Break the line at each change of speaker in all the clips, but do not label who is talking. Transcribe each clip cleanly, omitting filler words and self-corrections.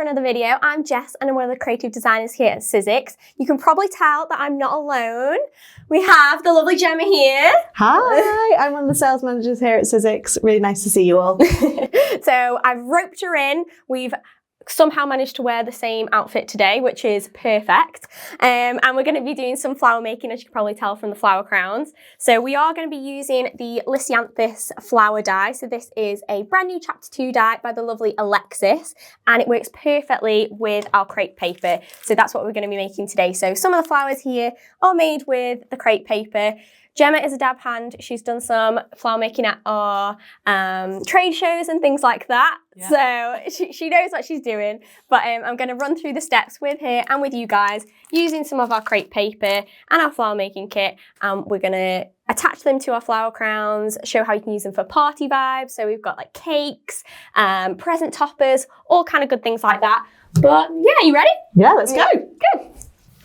another video. I'm Jess and I'm one of the creative designers here at Sizzix. You can probably tell that I'm not alone. We have the lovely Gemma here.
Hi, I'm one of the sales managers here at Sizzix. Really nice to see you all.
So I've roped her in. We've somehow managed to wear the same outfit today, which is perfect. And we're going to be doing some flower making, as you can probably tell from the flower crowns. So we are going to be using the Lisianthus flower die. So this is a brand new chapter 2 die by the lovely Alexis, and it works perfectly with our crepe paper. So that's what we're going to be making today. So some of the flowers here are made with the crepe paper. Gemma is a dab hand. She's done some flower making at our trade shows and things like that. Yeah. So she knows what she's doing. But I'm going to run through the steps with her and with you guys using some of our crepe paper and our flower making kit. We're going to attach them to our flower crowns, show how you can use them for party vibes. So we've got like cakes, present toppers, all kind of good things like that. But yeah, you ready?
Yeah, let's go.
Good.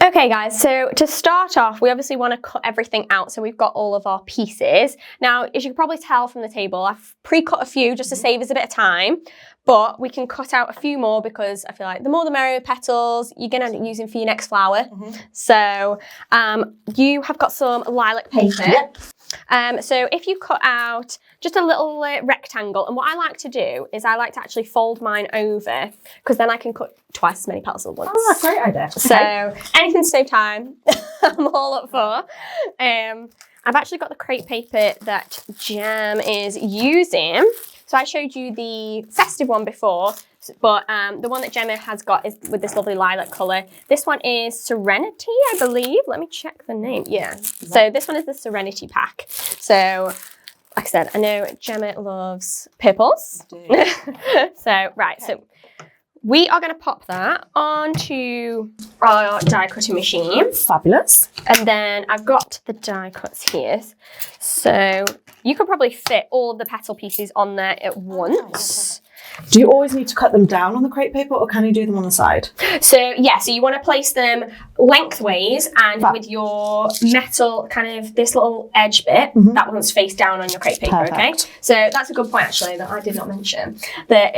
Okay guys, so to start off, we obviously want to cut everything out, so we've got all of our pieces. Now, as you can probably tell from the table, I've pre-cut a few just to save us a bit of time, but we can cut out a few more because I feel like the more the merrier petals you're going to end up using for your next flower. So you have got some lilac paper.
Yep.
So if you cut out just a little rectangle, and what I like to do is I like to actually fold mine over because then I can cut twice as many petals at once.
Oh, that's a great idea.
So anything to save time, I'm all up for. I've actually got the crepe paper that Gem is using. So I showed you the festive one before, but the one that Gemma has got is with this lovely lilac colour. This one is Serenity, I believe. Let me check the name. Yeah. So this one is the Serenity pack. So like I said, I know Gemma loves purples. So we are going to pop that onto our die cutting machine.
Fabulous.
And then I've got the die cuts here. So you could probably fit all of the petal pieces on there at once.
Do you always need to cut them down on the crepe paper, or can you do them on the side?
So yeah, so you want to place them lengthways and with your metal kind of this little edge bit, that one's face down on your crepe paper. Perfect. Okay? So that's a good point actually that I did not mention. That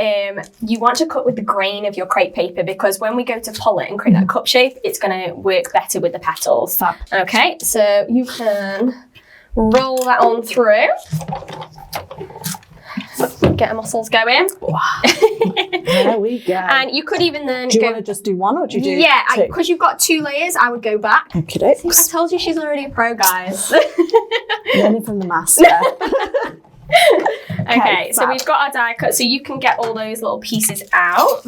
you want to cut with the grain of your crepe paper because when we go to pull it and create that cup shape, it's going to work better with the petals.
Fab.
Okay, so you can roll that on through. Get our muscles going.
Wow. There we go.
And you could even then
do you want to just do one, or do you do
yeah,
two?
Because you've got 2 layers, I would go back.
Okay,
I told you she's already a pro, guys.
Learning from the master.
Okay, so we've got our die cut, so you can get all those little pieces out.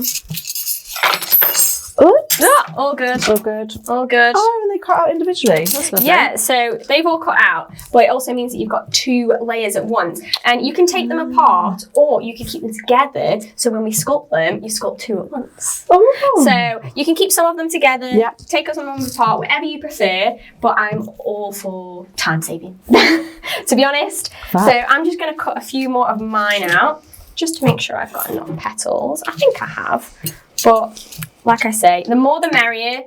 Oops.
Oh, all good.
All good.
All good.
Oh, and they cut out individually. That's lovely.
Yeah, so they've all cut out, but it also means that you've got 2 layers at once. And you can take them apart, or you can keep them together, so when we sculpt them, you sculpt 2 at once.
Oh.
So you can keep some of them together, take some of them apart, whatever you prefer, but I'm all for time saving, to be honest. Fab. So I'm just going to cut a few more of mine out, just to make sure I've got enough petals. I think I have, but like I say, the more the merrier.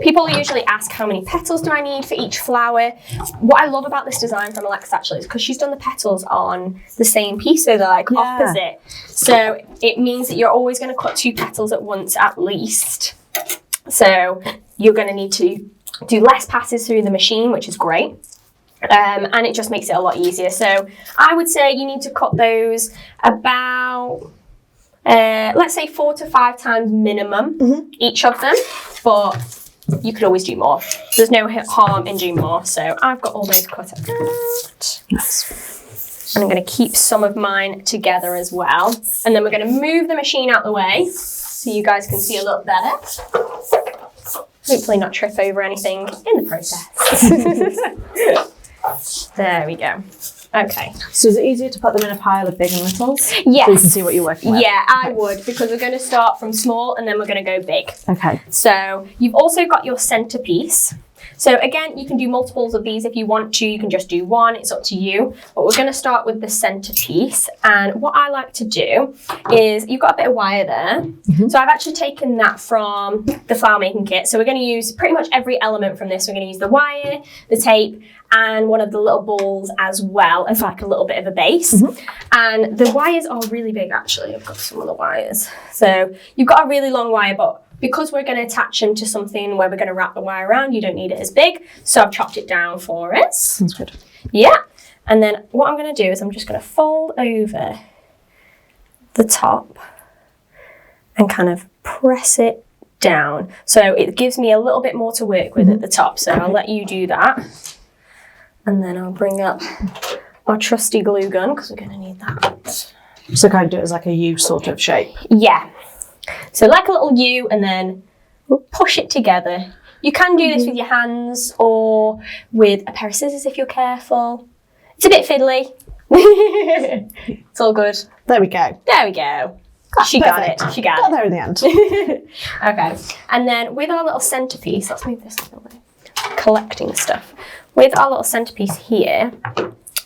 People usually ask how many petals do I need for each flower. What I love about this design from Alexis actually is because she's done the petals on the same piece, so they're like opposite. So it means that you're always going to cut 2 petals at once at least. So you're going to need to do less passes through the machine, which is great. And it just makes it a lot easier. So I would say you need to cut those about let's say 4 to 5 times minimum, each of them, but you could always do more. There's no harm in doing more. So I've got all those cut out. And I'm going to keep some of mine together as well. And then we're going to move the machine out the way so you guys can see a little better. Hopefully not trip over anything in the process. There we go. Okay.
So is it easier to put them in a pile of big and littles?
Yes.
So you can see what you're working with?
Yeah, I would, because we're going to start from small and then we're going to go big.
Okay.
So you've also got your centerpiece. So again, you can do multiples of these if you want to. You can just do one, it's up to you. But we're going to start with the centerpiece. And what I like to do is, you've got a bit of wire there. So I've actually taken that from the flower making kit. So we're going to use pretty much every element from this. We're going to use the wire, the tape, and one of the little balls as well as like a little bit of a base. And the wires are really big, actually. I've got some of the wires. So you've got a really long wire, but because we're going to attach them to something where we're going to wrap the wire around, you don't need it as big. So I've chopped it down for us.
Sounds good.
Yeah. And then what I'm going to do is I'm just going to fold over the top and kind of press it down. So it gives me a little bit more to work with at the top. So I'll let you do that. And then I'll bring up our trusty glue gun because we're going to need that.
So kind of do it as like a U sort of shape.
Yeah. So like a little U, and then we'll push it together. You can do this with your hands or with a pair of scissors if you're careful. It's a bit fiddly. It's all good.
There we go.
There we go. She got it. She got
Got there in the end.
Okay. And then with our little centerpiece, let's move this out of the way. Collecting stuff. With our little centerpiece here,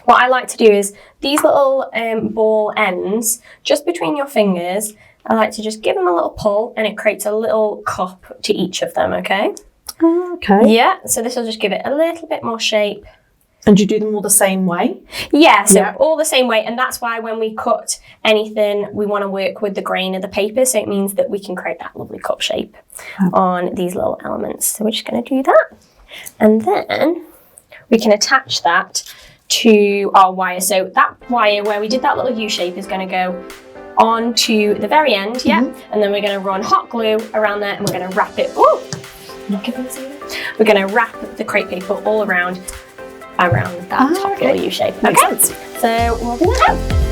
what I like to do is these little ball ends, just between your fingers, I like to just give them a little pull and it creates a little cup to each of them, okay?
Okay.
Yeah, so this will just give it a little bit more shape.
And you do them all the same way?
Yeah, so all the same way. And that's why when we cut anything, we want to work with the grain of the paper. So it means that we can create that lovely cup shape on these little elements. So we're just going to do that. And then we can attach that to our wire. So that wire where we did that little U shape is going to go on to the very end, and then we're going to run hot glue around there and we're going to wrap it. We're going to wrap the crepe paper all around that top little U shape. Okay, so we'll do that now.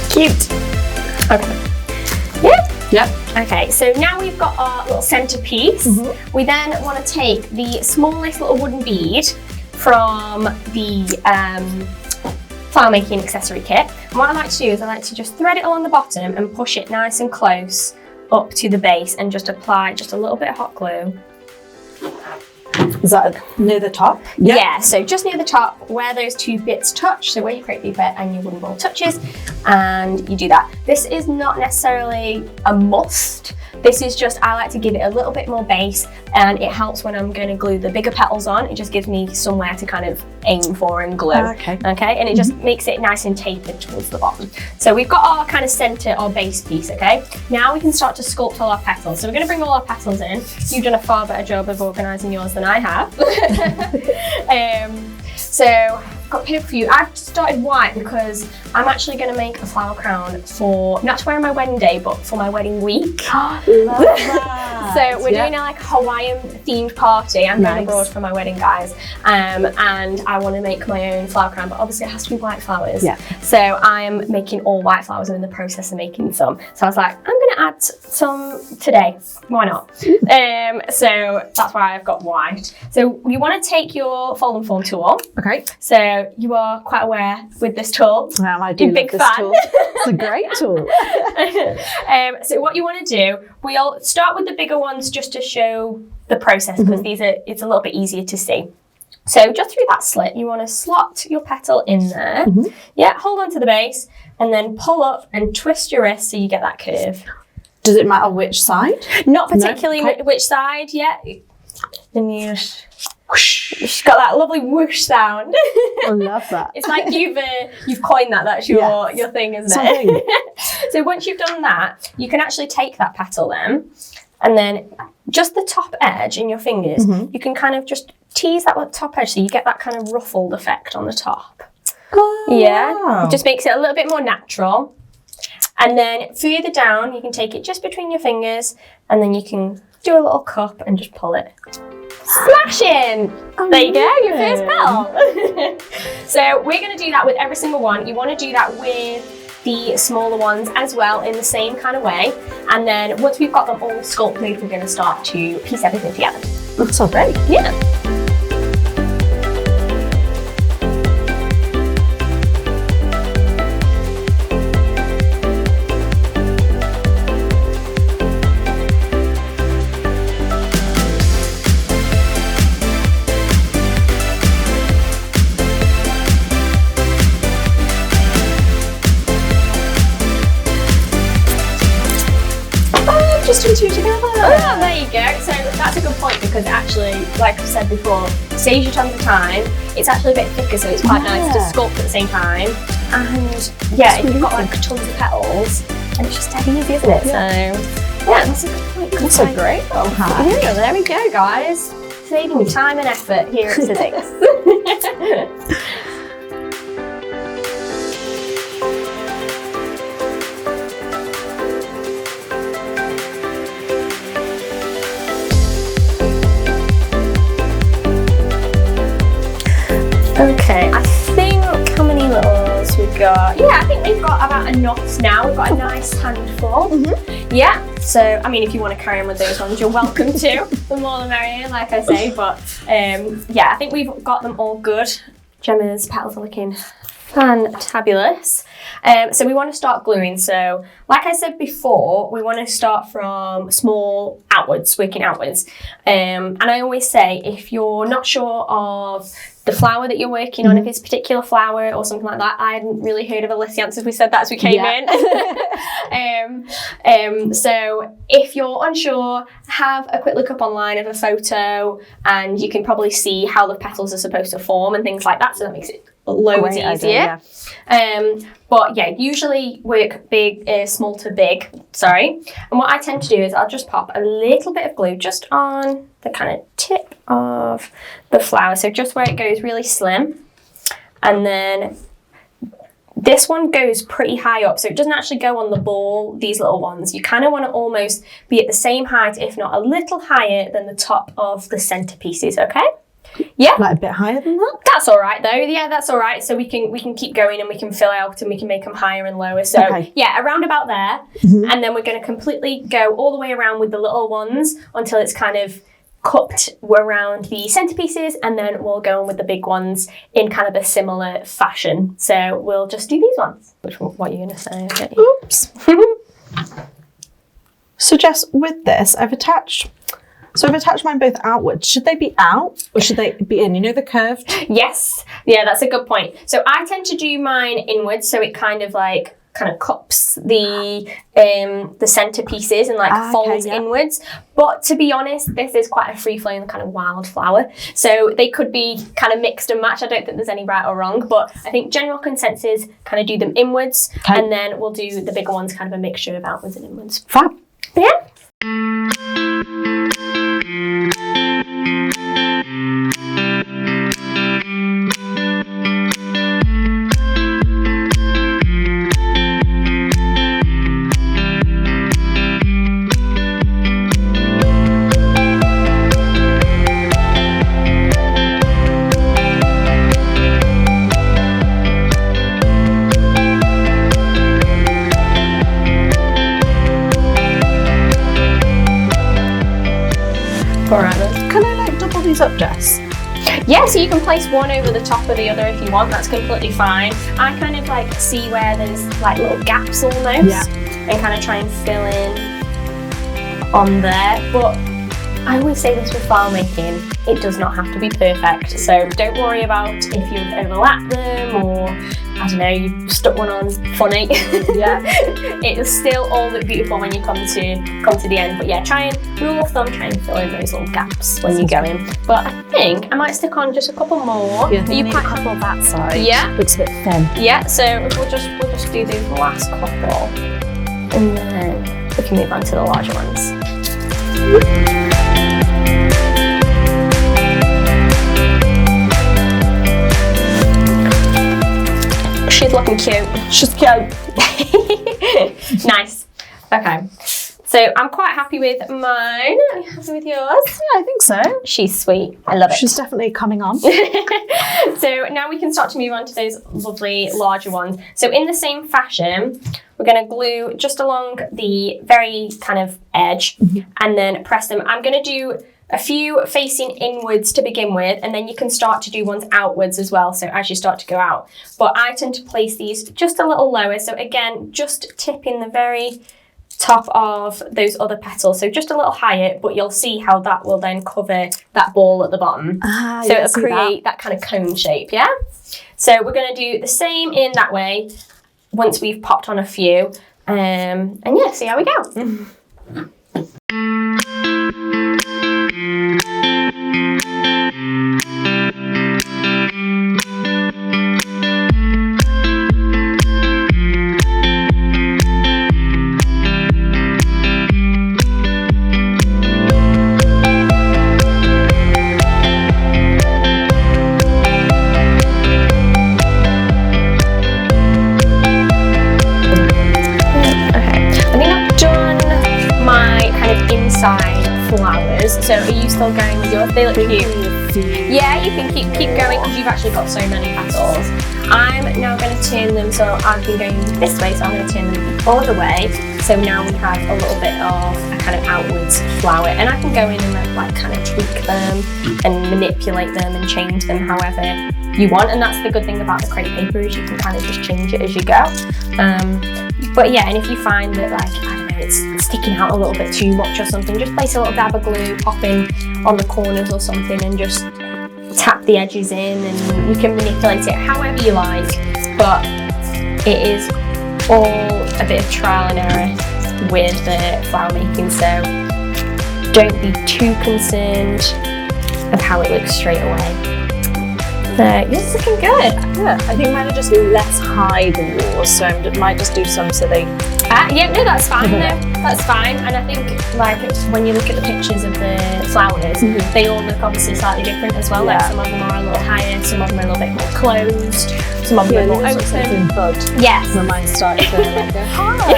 Cute. Okay.
Yep.
Okay, so now we've got our little centerpiece. We then want to take the smallest little wooden bead from the flower making accessory kit. And what I like to do is I like to just thread it along the bottom and push it nice and close up to the base and just apply just a little bit of hot glue.
Is that near the top?
Yep. Yeah, so just near the top where those two bits touch, so where your crepe paper and your wooden ball touches, and you do that. This is not necessarily a must. This is just, I like to give it a little bit more base, and it helps when I'm going to glue the bigger petals on. It just gives me somewhere to kind of aim for and glue.
Okay.
And it just makes it nice and tapered towards the bottom. So we've got our kind of center, our base piece, okay? Now we can start to sculpt all our petals. So we're going to bring all our petals in. You've done a far better job of organising yours than I have. So I've got paper for you. I've started white because I'm actually going to make a flower crown for, not to wear on my wedding day, but for my wedding week.
Love that.
So we're doing a like Hawaiian themed party. I'm going abroad for my wedding, guys. And I want to make my own flower crown, but obviously it has to be white flowers. Yeah. So I'm making all white flowers. I'm in the process of making some. So I was like, I'm going to add some today. Why not? So that's why I've got white. So you want to take your fold and form tool. Okay. So you are quite aware with this tool.
I do love this tool. It's a great tool.
So what you want to do, we'll start with the bigger ones just to show the process, because it's a little bit easier to see. So just through that slit, you want to slot your petal in there. Yeah, hold on to the base and then pull up and twist your wrist so you get that curve.
Does it matter which side?
Not particularly which side, yeah. And you she's got that lovely whoosh sound.
I love that.
It's like you've coined that. That's your thing, isn't it? So once you've done that, you can actually take that petal then, and then just the top edge in your fingers, you can kind of just tease that top edge so you get that kind of ruffled effect on the top. Yeah, it just makes it a little bit more natural. And then further down, you can take it just between your fingers, and then you can do a little cup and just pull it. Smashing! There you go, your first petal. So we're going to do that with every single one. You want to do that with the smaller ones as well in the same kind of way. And then once we've got them all sculpted, we're going to start to piece everything together.
That's all great.
Yeah.
Just do two together.
Oh, there you go. So that's a good point because actually, like I've said before, saves you tons of time. It's actually a bit thicker, so it's quite nice to sculpt at the same time. And yeah, you've got like tons of petals, and it's just dead easy, isn't it?
Yeah.
So yeah, that's a good point.
That's a great little hack.
Yeah, there we go, guys. Saving you time and effort here at Sizzix. Okay, I think how many littles we've got? Yeah, I think we've got about enough now. We've got a nice handful. Yeah, so I mean, if you want to carry on with those ones, you're welcome to. The more the merrier, like I say. But yeah, I think we've got them all good. Gemma's petals are looking fantabulous. So we want to start gluing. So like I said before, we want to start from small outwards, working outwards. And I always say, if you're not sure of the flower that you're working on, if it's a particular flower or something like that, I hadn't really heard of a Lisianthus. We said that as we came in. So if you're unsure, have a quick look up online of a photo and you can probably see how the petals are supposed to form and things like that. So that makes it loads easier. But yeah, usually work big, small to big, sorry. And what I tend to do is I'll just pop a little bit of glue just on the kind of tip of the flower. So just where it goes really slim. And then this one goes pretty high up. So it doesn't actually go on the ball, these little ones. You kind of want to almost be at the same height, if not a little higher than the top of the centerpieces, okay? Yeah,
like a bit higher than that.
That's all right though. Yeah, that's all right. So we can keep going and we can fill out and we can make them higher and lower. So yeah, around about there. And then we're going to completely go all the way around with the little ones until it's kind of cupped around the centerpieces, and then we'll go on with the big ones in kind of a similar fashion. So we'll just do these ones. What are you going to say?
Oops. So Jess, with this, I've attached mine both outwards. Should they be out or should they be in? You know, the curved?
Yes. Yeah, that's a good point. So I tend to do mine inwards, so it kind of cups the centerpieces and folds inwards. But to be honest, this is quite a free-flowing kind of wild flower. So they could be kind of mixed and matched. I don't think there's any right or wrong, but I think general consensus kind of do them inwards, and then we'll do the bigger ones kind of a mixture of outwards and inwards.
Fab.
Yeah.
Can I double these up, Jess?
Yeah, so you can place one over the top of the other if you want. That's completely fine. I kind of see where there's little gaps almost, and kind of try and fill in on there. But I always say this with flower making, it does not have to be perfect. So don't worry about if you've overlapped them or, I don't know, you stuck one on funny. Yeah. It will still all look beautiful when you come to the end. But yeah, try and rule of thumb, try and fill in those little gaps when you go in. But I think I might stick on just a couple more.
Yeah, you quite a couple on that side.
Yeah.
Looks a bit thin.
Yeah, so we'll just do the last couple and then we can move on to the larger ones. She's looking cute.
She's cute.
Nice. Okay. So So I'm quite happy with mine. Are you happy with yours?
Yeah, I think so.
She's sweet. I love it.
She's definitely coming on.
So now we can start to move on to those lovely larger ones. So in the same fashion, we're going to glue just along the very kind of edge and then press them. I'm going to do a few facing inwards to begin with, and then you can start to do ones outwards as well, so as you start to go out. But I tend to place these just a little lower, so again, just tipping the very top of those other petals, so just a little higher, but you'll see how that will then cover that ball at the bottom. So it'll create that kind of cone shape, yeah? So we're going to do the same in that way once we've popped on a few, and yeah, see how we go. Flowers. So are you still going with yours? They look cute. Yeah, you can keep going because you've actually got so many petals. I'm now going to turn them, so I've been going this way, so I'm going to turn them the other way. So now we have a little bit of a kind of outwards flower, and I can go in and then like kind of tweak them and manipulate them and change them however you want. And that's the good thing about the crepe paper, is you can kind of just change it as you go. But yeah, and if you find that like, I don't know, it's sticking out a little bit too much or something, just place a little dab of glue, pop in on the corners or something, and just tap the edges in, and you can manipulate it however you like. But it is all a bit of trial and error with the flower making, so don't be too concerned of how it looks straight away. Yours is looking good.
Yeah, I think mine are just less high than yours, so I might just do some so they...
Yeah, no, that's fine. No, that's fine. And I think, like, when you look at the pictures of the flowers, they all look obviously slightly different as well. Yeah. Like, some of them are a little higher, some of them are a little bit more closed, some of them are more open. Yes.
When mine started to like go,
hi.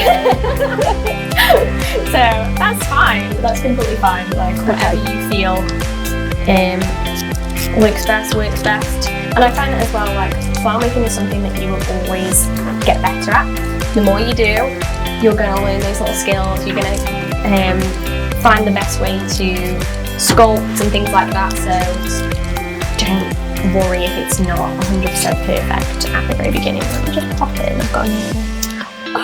So that's fine. That's completely fine. Like, whatever you feel works best. And I find that as well, like, flower making is something that you will always get better at. The more you do, you're going to learn those little skills. You're going to find the best way to sculpt and things like that. So don't worry if it's not 100% perfect at the very beginning. Let me just pop it in. I've got a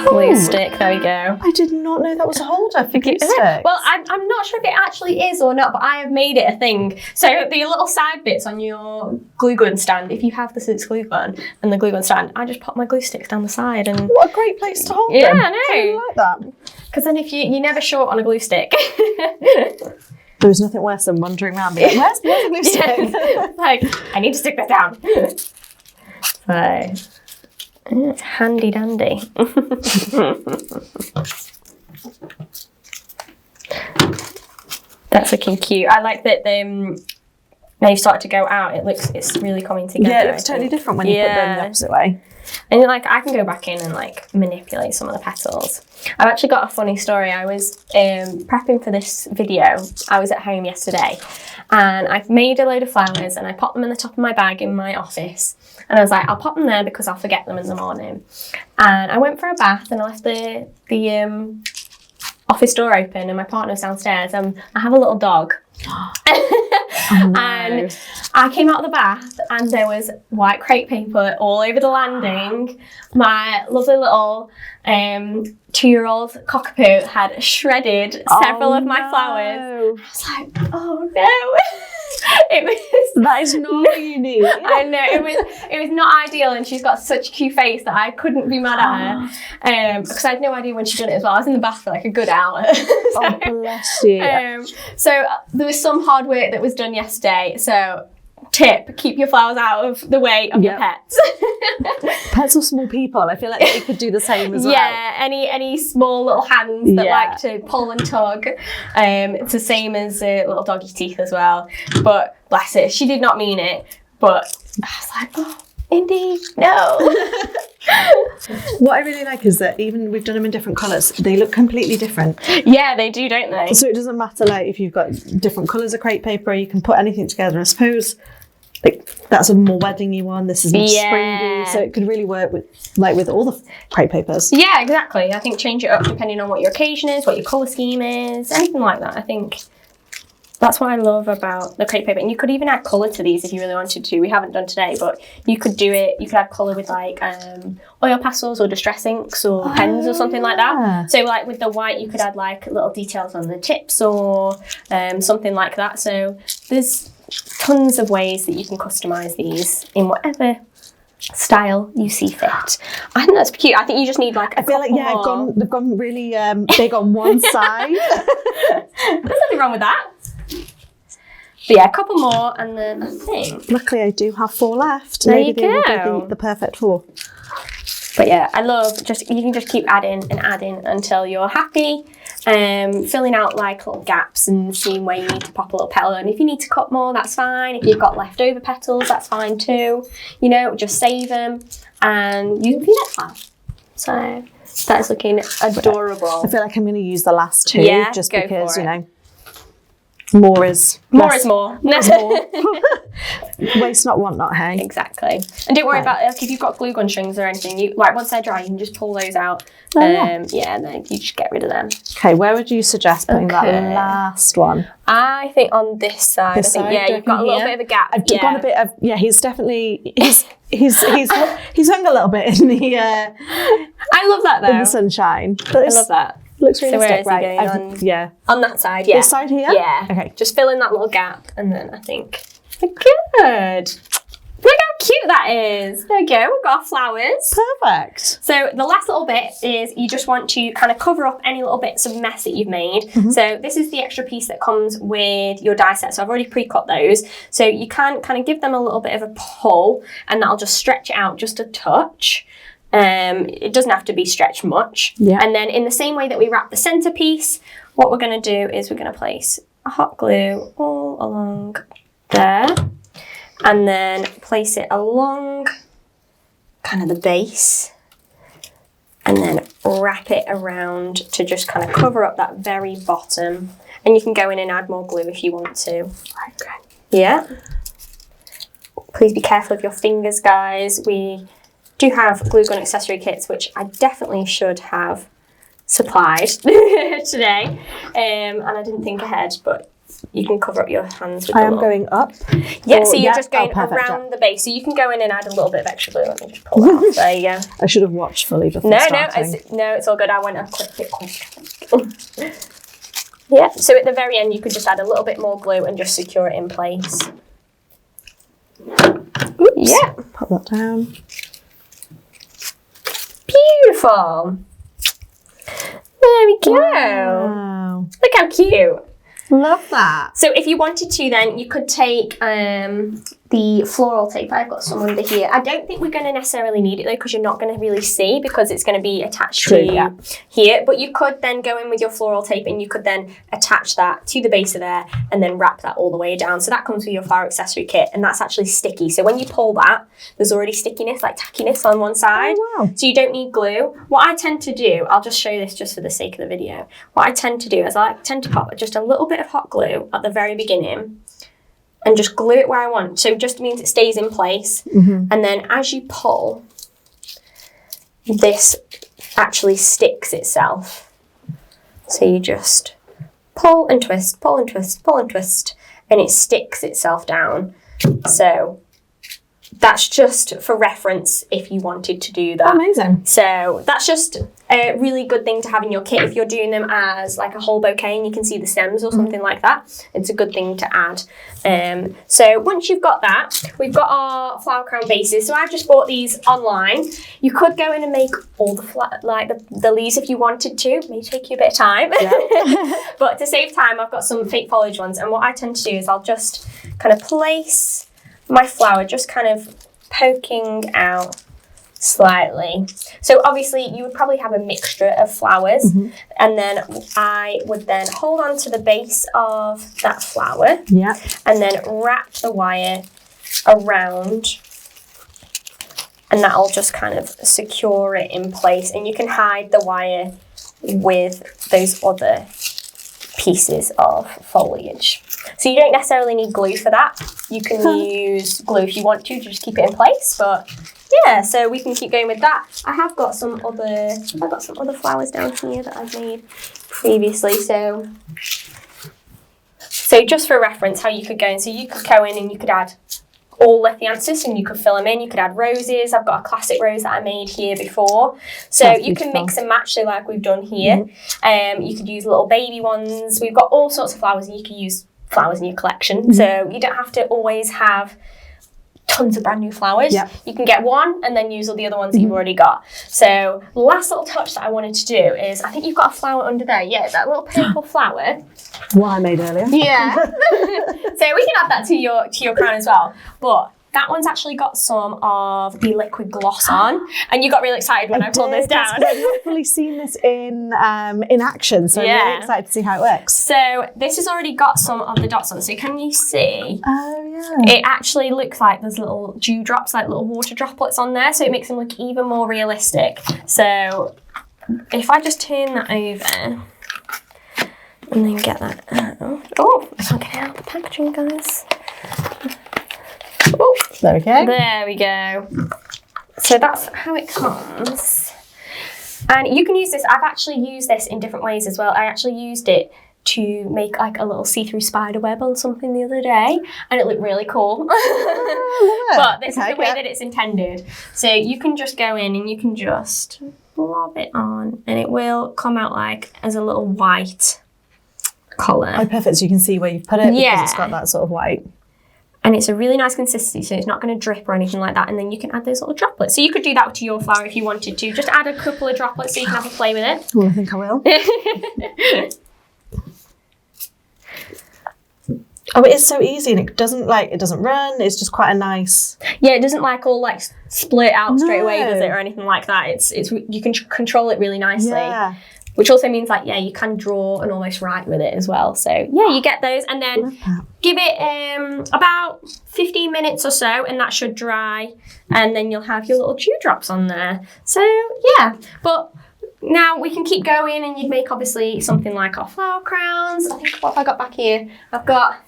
glue stick. There we go.
I did not know that was a holder for glue sticks.
Well, I'm not sure if it actually is or not, but I have made it a thing. So the little side bits on your glue gun stand, if you have the Sizzix glue gun and the glue gun stand, I just pop my glue sticks down the side. And
what a great place to hold
them.
I
know.
I like that.
Because then if you're never short on a glue stick.
There's nothing worse than wandering around being like, where's the glue stick?
Like, I need to stick that down. So, it's handy dandy. That's looking cute. I like that now you start to go out, it's really coming together.
Yeah, it looks totally different when you put them the opposite way.
And like, I can go back in and like manipulate some of the petals. I've actually got a funny story. I was prepping for this video. I was at home yesterday and I've made a load of flowers and I popped them in the top of my bag in my office. And I was like, I'll pop them there because I'll forget them in the morning. And I went for a bath and I left the office door open and my partner was downstairs. I have a little dog. Oh, no. And I came out of the bath and there was white crepe paper all over the landing. My lovely little 2-year-old cockapoo had shredded several of my flowers. I was like, oh no.
That is not what you need.
I know, it was not ideal, and she's got such a cute face that I couldn't be mad at her because I had no idea when she'd done it as well. I was in the bath for like a good hour.
Oh, bless you.
So there was some hard work that was done yesterday. So tip, keep your flowers out of the way of your pets.
Pets are small people. I feel like they could do the same as well.
Yeah, any small little hands that like to pull and tug. It's the same as little doggy teeth as well. But bless her, she did not mean it. But I was like, oh, Indy, no.
What I really like is that even we've done them in different colours, they look completely different.
Yeah, they do, don't they?
So it doesn't matter like if you've got different colours of crepe paper, you can put anything together. I suppose like that's a more weddingy one. This is more springy, so it could really work with all the crepe papers.
Yeah, exactly. I think change it up depending on what your occasion is, what your colour scheme is, anything like that. I think that's what I love about the crepe paper. And you could even add colour to these if you really wanted to. We haven't done today, but you could do it. You could add colour with like oil pastels or distress inks or pens or something like that. So like with the white, you could add like little details on the tips or something like that. So there's tons of ways that you can customise these in whatever style you see fit. I think that's cute. I think you just need like a
I feel like they've gone really big on one side.
There's nothing wrong with that. But yeah, a couple more, and then I think.
Luckily, I do have 4 left.
There
Maybe
you
they
go.
will be the perfect 4.
But yeah, I love you can just keep adding and adding until you're happy. Filling out like little gaps and seeing where you need to pop a little petal. And if you need to cut more, that's fine. If you've got leftover petals, that's fine too. You know, just save them and use them for your next flower. So that's looking adorable.
I feel like I'm going to use the last 2 just
go
because,
for it.
you know, more is
more.
Less more. Waste not, want not, hey?
Exactly. And don't worry about like if you've got glue gun strings or anything, you like once they're dry, you can just pull those out. And then you just get rid of them.
Okay, where would you suggest putting that last one?
I think on this side.
This side,
you've got a little bit of a gap.
I've got a bit of he's definitely he's hung a little bit in the
I love that though.
in the sunshine.
I love that.
Looks really
So where
stick,
is he
right?
going on that side, yeah.
This side here?
Yeah.
Okay.
Just fill in that little gap and then I think we're good. Look how cute that is. There we go, we've got our flowers.
Perfect.
So the last little bit is you just want to kind of cover up any little bits of mess that you've made. So this is the extra piece that comes with your die set. So I've already pre-cut those. So you can kind of give them a little bit of a pull and that'll just stretch it out just a touch. It doesn't have to be stretched much.
Yeah.
And then in the same way that we wrap the centerpiece, what we're going to do is we're going to place a hot glue all along there and then place it along kind of the base and then wrap it around to just kind of cover up that very bottom. And you can go in and add more glue if you want to.
Okay.
Yeah. Please be careful of your fingers, guys. We do have glue gun accessory kits, which I definitely should have supplied today. And I didn't think ahead, but you can cover up your hands with
I am going up.
Yeah, so you're just going around the base. So you can go in and add a little bit of extra glue. Let me just pull it off. There you go.
I should have watched fully before starting.
It's all good. I went a bit quick. Yeah, so at the very end, you could just add a little bit more glue and just secure it in place. Oops. Yeah.
Pop that down.
Beautiful. There we go.
Wow.
Look how cute.
Love that.
So if you wanted to, then you could take the floral tape. I've got some under here. I don't think we're going to necessarily need it though, because you're not going to really see because it's going to be attached to here. But you could then go in with your floral tape and you could then attach that to the base of there and then wrap that all the way down. So that comes with your flower accessory kit and that's actually sticky. So when you pull that, there's already stickiness, like tackiness on one side.
Oh, wow.
So you don't need glue. What I tend to do, I'll just show you this just for the sake of the video. What I tend to do is I tend to pop just a little bit of hot glue at the very beginning and just glue it where I want. So it just means it stays in place. And then as you pull, this actually sticks itself. So you just pull and twist, pull and twist, pull and twist, and it sticks itself down. So that's just for reference if you wanted to do that.
Amazing.
So that's just a really good thing to have in your kit if you're doing them as like a whole bouquet and you can see the stems or something like that. It's a good thing to add. So once you've got that, we've got our flower crown bases. So I've just bought these online. You could go in and make all the leaves if you wanted to. It may take you a bit of time. Yeah. But to save time, I've got some fake foliage ones. And what I tend to do is I'll just kind of place my flower just kind of poking out slightly. So obviously you would probably have a mixture of flowers and then I would then hold on to the base of that flower and then wrap the wire around and that'll just kind of secure it in place, and you can hide the wire with those other pieces of foliage. So you don't necessarily need glue for that. You can use glue if you want to just keep it in place, but yeah, so we can keep going with that. I've got some other flowers down here that I've made previously, so just for reference how you could go in, so you could go in and you could add all Lisianthus and you could fill them in. You could add roses. I've got a classic rose that I made here before. So you can mix and match, so like we've done here. You could use little baby ones. We've got all sorts of flowers, and you can use flowers in your collection. So you don't have to always have tons of brand new flowers. You can get one and then use all the other ones that you've already got. So last little touch that I wanted to do is, I think you've got a flower under there. Yeah, that little purple flower.
What I made earlier.
Yeah. So we can add that to your crown as well. But that one's actually got some of the liquid gloss on, and you got really excited when I pulled this down.
I've not really seen this in action, so I'm really excited to see how it works.
So this has already got some of the dots on. So can you see?
Oh yeah.
It actually looks like there's little dewdrops, like little water droplets on there, so it makes them look even more realistic. So if I just turn that over and then get that out. Oh, I can't get it out of the packaging, guys. Oh,
there we go.
There we go. So that's how it comes. And you can use this, I've actually used this in different ways as well. I actually used it to make like a little see-through spider web on something the other day, and it looked really cool. But this is the way that it's intended. So you can just go in and you can just blob it on, and it will come out like as a little white colour.
Oh, perfect. So you can see where you've put it because it's got that sort of white.
And it's a really nice consistency, so it's not going to drip or anything like that. And then you can add those little droplets. So you could do that to your flower if you wanted to. Just add a couple of droplets so you can have a play with it.
Oh, I think I will. Oh, it is so easy, and it doesn't run. It's just quite a nice.
Yeah, it doesn't like all like split out straight away, does it, or anything like that. It's you can control it really nicely.
Yeah.
Which also means like, yeah, you can draw and almost write with it as well. So yeah, you get those, and then give it about 15 minutes or so, and that should dry, and then you'll have your little dewdrops on there. So yeah, but now we can keep going, and you'd make obviously something like our flower crowns. I think, what have I got back here? I've got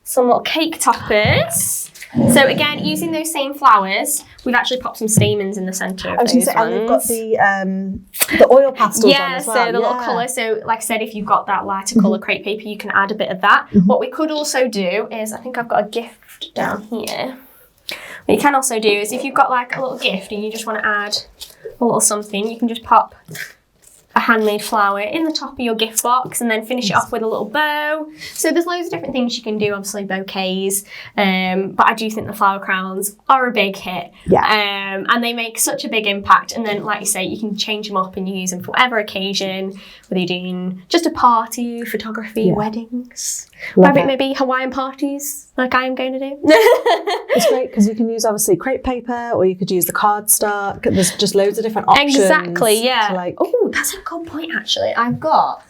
some little cake toppers. So again, using those same flowers, we've actually popped some stamens in the centre of those ones.
And we've got the oil pastels on as well.
So the little colour. So like I said, if you've got that lighter colour crepe paper, you can add a bit of that. What we could also do is, I think I've got a gift down here. What you can also do is, if you've got like a little gift and you just want to add a little something, you can just pop a handmade flower in the top of your gift box and then finish it off with a little bow. So there's loads of different things you can do, obviously bouquets, but I do think the flower crowns are a big hit. And they make such a big impact, and then like you say, you can change them up and use them for whatever occasion, whether you're doing just a party, photography, weddings, maybe Hawaiian parties like I am going to do.
It's great because you can use obviously crepe paper, or you could use the cardstock. There's just loads of different options.
Exactly, yeah. Oh, that's a good point actually. I've got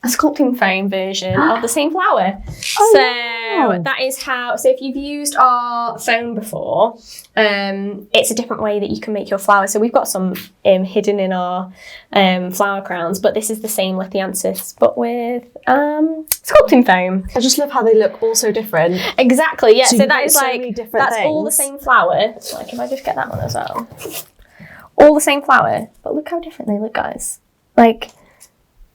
a sculpting foam version of the same flower. That is how, so if you've used our foam before, it's a different way that you can make your flowers. So we've got some hidden in our flower crowns, but this is the same Lisianthus, but with sculpting foam.
I just love how they look all so different.
Exactly, yeah. So that is
so
like,
many different
that's
things.
all the same flower. Like if I just get that one as well. All the same flower, but look how different they look, guys. Like,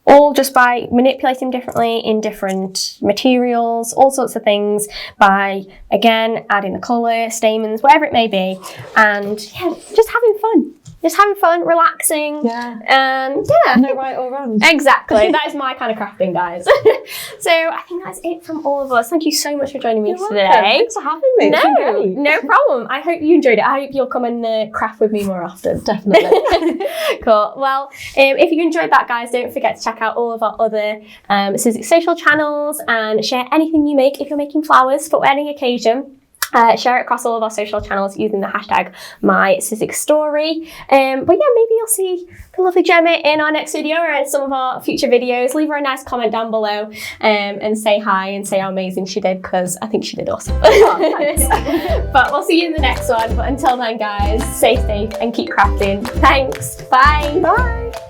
all just by manipulating differently in different materials, all sorts of things, by, again, adding the colour, stamens, whatever it may be, and yeah, just having fun. Just having fun, relaxing, and yeah.
No right or wrong.
Exactly. That is my kind of crafting, guys. So I think that's it from all of us. Thank you so much for joining me today.
Thanks for having me.
No problem. I hope you enjoyed it. I hope you'll come and craft with me more often.
Definitely.
Cool. Well, if you enjoyed that, guys, don't forget to check out all of our other Sizzix social channels and share anything you make if you're making flowers for any occasion. Share it across all of our social channels using the hashtag #MySizzixStory. But yeah, maybe you'll see the lovely Gemma in our next video or in some of our future videos. Leave her a nice comment down below and say hi and say how amazing she did, because I think she did awesome. But we'll see you in the next one. But until then, guys, stay safe and keep crafting. Thanks. Bye.
Bye.